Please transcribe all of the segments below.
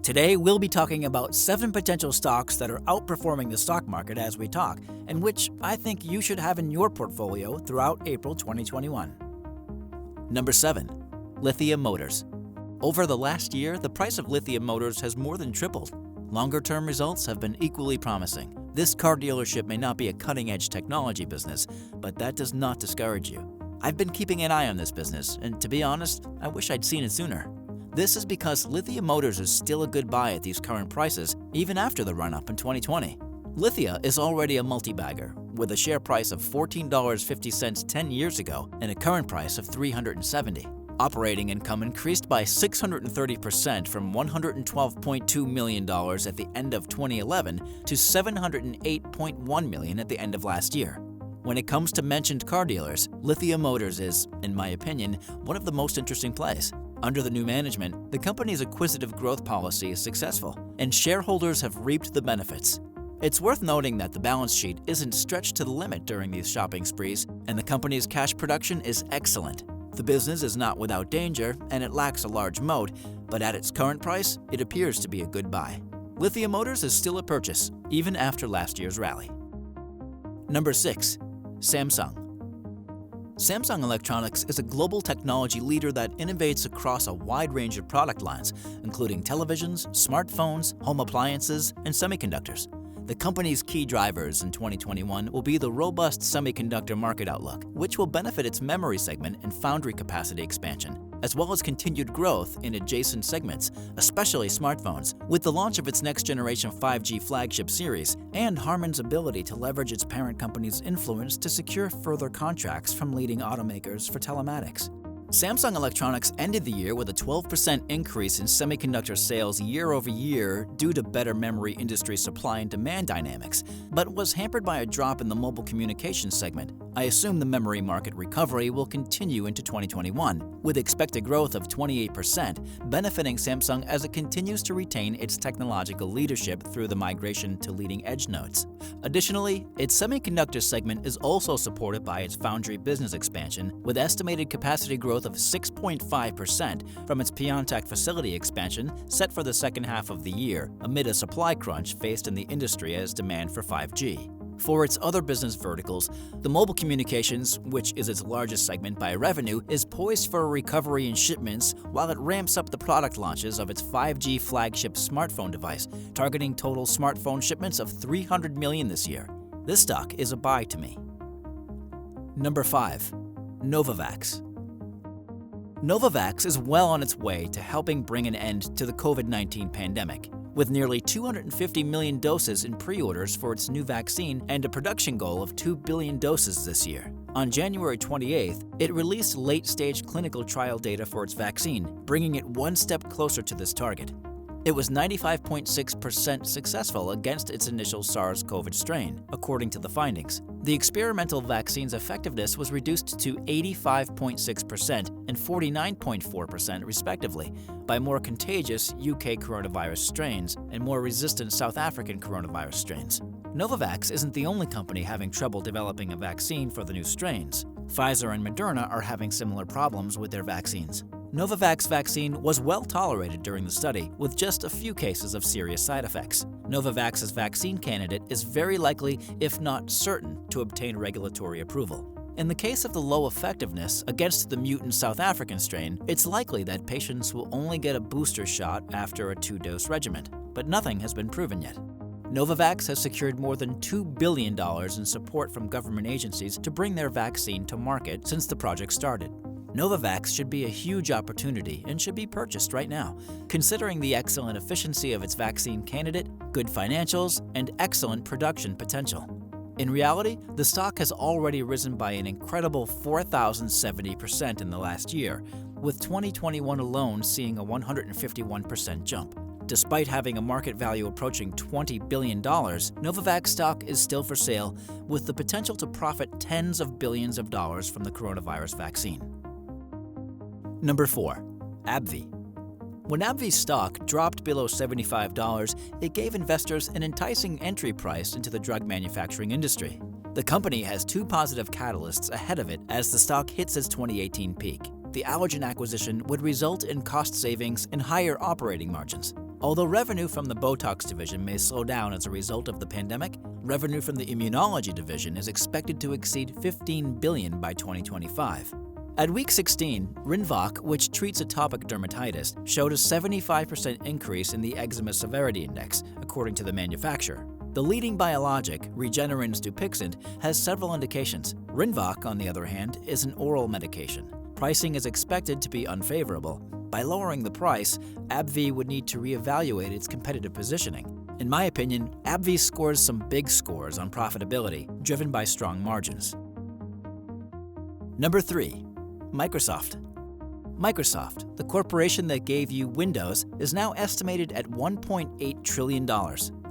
Today, we'll be talking about 7 potential stocks that are outperforming the stock market as we talk, and which I think you should have in your portfolio throughout April 2021. Number 7. Lithium Motors. Over the last year, the price of lithium motors has more than tripled. Longer-term results have been equally promising. This car dealership may not be a cutting-edge technology business, but that does not discourage you. I've been keeping an eye on this business, and to be honest, I wish I'd seen it sooner. This is because lithium motors is still a good buy at these current prices, even after the run-up in 2020. Lithia is already a multi-bagger, with a share price of $14.50 10 years ago and a current price of $370. Operating income increased by 630% from $112.2 million at the end of 2011 to $708.1 million at the end of last year. When it comes to mentioned car dealers, Lithium Motors is, in my opinion, one of the most interesting plays. Under the new management, the company's acquisitive growth policy is successful, and shareholders have reaped the benefits. It's worth noting that the balance sheet isn't stretched to the limit during these shopping sprees, and the company's cash production is excellent. The business is not without danger, and it lacks a large moat, but at its current price, it appears to be a good buy. Lithium Motors is still a purchase, even after last year's rally. Number 6. Samsung. Samsung Electronics is a global technology leader that innovates across a wide range of product lines, including televisions, smartphones, home appliances, and semiconductors. The company's key drivers in 2021 will be the robust semiconductor market outlook, which will benefit its memory segment and foundry capacity expansion, as well as continued growth in adjacent segments, especially smartphones, with the launch of its next-generation 5G flagship series, and Harman's ability to leverage its parent company's influence to secure further contracts from leading automakers for telematics. Samsung Electronics ended the year with a 12% increase in semiconductor sales year over year due to better memory industry supply and demand dynamics, but was hampered by a drop in the mobile communications segment. I assume the memory market recovery will continue into 2021, with expected growth of 28%, benefiting Samsung as it continues to retain its technological leadership through the migration to leading-edge nodes. Additionally, its semiconductor segment is also supported by its foundry business expansion, with estimated capacity growth of 6.5% from its Pyeongtaek facility expansion set for the second half of the year, amid a supply crunch faced in the industry as demand for 5G. For its other business verticals, the mobile communications, which is its largest segment by revenue, is poised for a recovery in shipments while it ramps up the product launches of its 5G flagship smartphone device, targeting total smartphone shipments of 300 million this year. This stock is a buy to me. Number 5. Novavax. Novavax is well on its way to helping bring an end to the COVID-19 pandemic, with nearly 250 million doses in pre-orders for its new vaccine and a production goal of 2 billion doses this year. On January 28th, it released late-stage clinical trial data for its vaccine, bringing it one step closer to this target. It was 95.6% successful against its initial SARS-CoV strain, according to the findings. The experimental vaccine's effectiveness was reduced to 85.6% and 49.4% respectively by more contagious UK coronavirus strains and more resistant South African coronavirus strains. Novavax isn't the only company having trouble developing a vaccine for the new strains. Pfizer and Moderna are having similar problems with their vaccines. Novavax vaccine was well tolerated during the study, with just a few cases of serious side effects. Novavax's vaccine candidate is very likely, if not certain, to obtain regulatory approval. In the case of the low effectiveness against the mutant South African strain, it's likely that patients will only get a booster shot after a 2-dose regimen, but nothing has been proven yet. Novavax has secured more than $2 billion in support from government agencies to bring their vaccine to market since the project started. Novavax should be a huge opportunity and should be purchased right now, considering the excellent efficiency of its vaccine candidate, good financials, and excellent production potential. In reality, the stock has already risen by an incredible 4,070% in the last year, with 2021 alone seeing a 151% jump. Despite having a market value approaching $20 billion, Novavax stock is still for sale, with the potential to profit tens of billions of dollars from the coronavirus vaccine. Number 4. AbbVie. When AbbVie's stock dropped below $75, it gave investors an enticing entry price into the drug manufacturing industry. The company has 2 positive catalysts ahead of it as the stock hits its 2018 peak. The Allergan acquisition would result in cost savings and higher operating margins. Although revenue from the Botox division may slow down as a result of the pandemic, revenue from the immunology division is expected to exceed $15 billion by 2025. At week 16, Rinvoq, which treats atopic dermatitis, showed a 75% increase in the eczema severity index, according to the manufacturer. The leading biologic, Regeneron's Dupixent, has several indications. Rinvoq, on the other hand, is an oral medication. Pricing is expected to be unfavorable. By lowering the price, AbbVie would need to reevaluate its competitive positioning. In my opinion, AbbVie scores some big scores on profitability, driven by strong margins. Number 3. Microsoft. Microsoft, the corporation that gave you Windows, is now estimated at $1.8 trillion.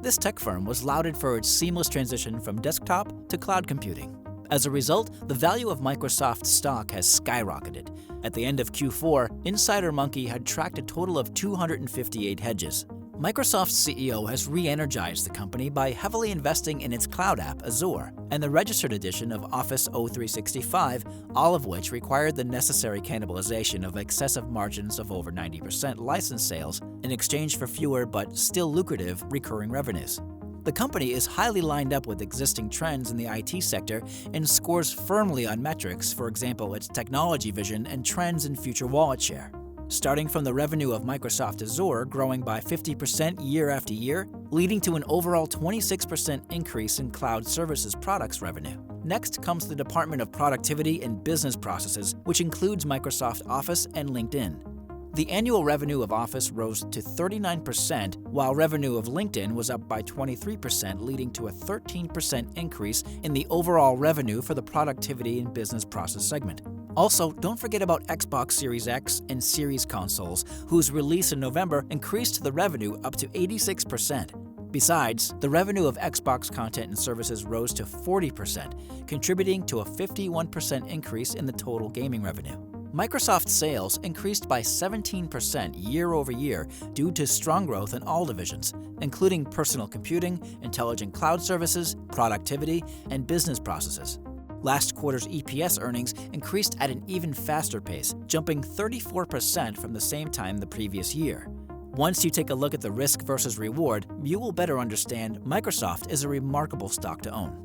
This tech firm was lauded for its seamless transition from desktop to cloud computing. As a result, the value of Microsoft stock has skyrocketed. At the end of Q4, Insider Monkey had tracked a total of 258 hedges. Microsoft's CEO has re-energized the company by heavily investing in its cloud app, Azure, and the registered edition of Office 0365, all of which required the necessary cannibalization of excessive margins of over 90% license sales in exchange for fewer but still lucrative recurring revenues. The company is highly lined up with existing trends in the IT sector and scores firmly on metrics, for example, its technology vision and trends in future wallet share. Starting from the revenue of Microsoft Azure growing by 50% year after year, leading to an overall 26% increase in cloud services products revenue. Next comes the Department of Productivity and Business Processes, which includes Microsoft Office and LinkedIn. The annual revenue of Office rose to 39%, while revenue of LinkedIn was up by 23%, leading to a 13% increase in the overall revenue for the Productivity and Business Process segment. Also, don't forget about Xbox Series X and Series consoles, whose release in November increased the revenue up to 86%. Besides, the revenue of Xbox content and services rose to 40%, contributing to a 51% increase in the total gaming revenue. Microsoft sales increased by 17% year over year due to strong growth in all divisions, including personal computing, intelligent cloud services, productivity, and business processes. Last quarter's EPS earnings increased at an even faster pace, jumping 34% from the same time the previous year. Once you take a look at the risk versus reward, you will better understand Microsoft is a remarkable stock to own.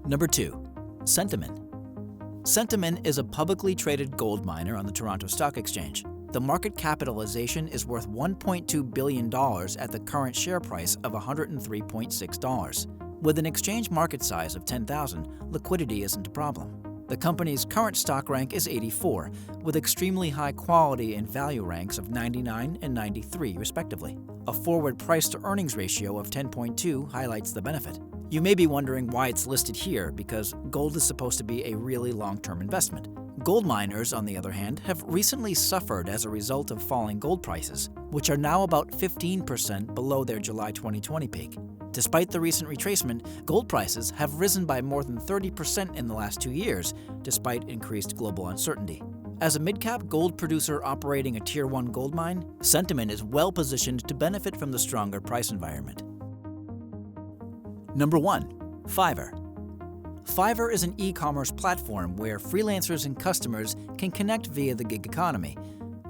Number 2. Centamin. Centamin is a publicly traded gold miner on the Toronto Stock Exchange. The market capitalization is worth $1.2 billion at the current share price of $103.6. With an exchange market size of 10,000, liquidity isn't a problem. The company's current stock rank is 84, with extremely high quality and value ranks of 99 and 93, respectively. A forward price-to-earnings ratio of 10.2 highlights the benefit. You may be wondering why it's listed here, because gold is supposed to be a really long-term investment. Gold miners, on the other hand, have recently suffered as a result of falling gold prices, which are now about 15% below their July 2020 peak. Despite the recent retracement, gold prices have risen by more than 30% in the last 2 years, despite increased global uncertainty. As a mid-cap gold producer operating a Tier 1 gold mine, Centamin is well-positioned to benefit from the stronger price environment. Number 1. Fiverr. Fiverr is an e-commerce platform where freelancers and customers can connect via the gig economy.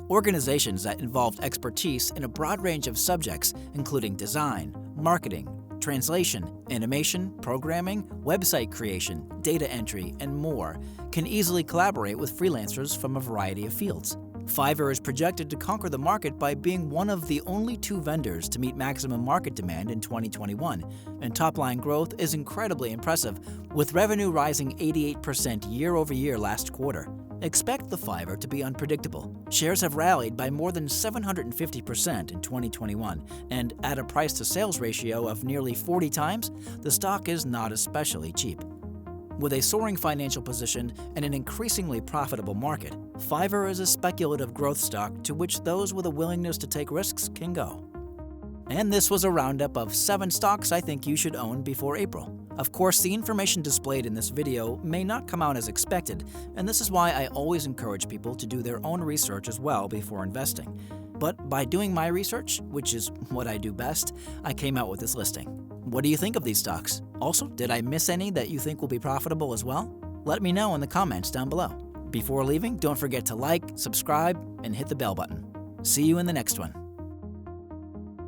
Organizations that involve expertise in a broad range of subjects, including design, marketing, translation, animation, programming, website creation, data entry, and more, can easily collaborate with freelancers from a variety of fields. Fiverr is projected to conquer the market by being one of the only 2 vendors to meet maximum market demand in 2021, and top-line growth is incredibly impressive, with revenue rising 88% year over year last quarter. Expect the Fiverr to be unpredictable. Shares have rallied by more than 750% in 2021, and at a price-to-sales ratio of nearly 40 times, the stock is not especially cheap. With a soaring financial position and an increasingly profitable market, Fiverr is a speculative growth stock to which those with a willingness to take risks can go. And this was a roundup of 7 stocks I think you should own before April. Of course, the information displayed in this video may not come out as expected, and this is why I always encourage people to do their own research as well before investing. But by doing my research, which is what I do best, I came out with this listing. What do you think of these stocks? Also, did I miss any that you think will be profitable as well? Let me know in the comments down below. Before leaving, don't forget to like, subscribe, and hit the bell button. See you in the next one.